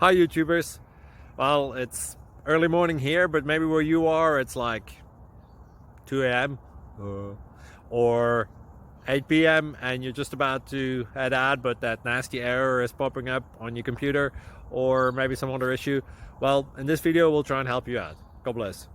Hi YouTubers. Well, it's early morning here, but maybe where you are it's like 2 a.m. or 8 p.m. and you're just about to head out, but that nasty error is popping up on your computer, or maybe some other issue. Well, in this video we'll try and help you out. God bless.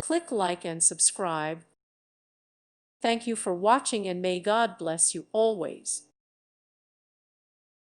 Click like and subscribe. Thank you for watching and may God bless you always.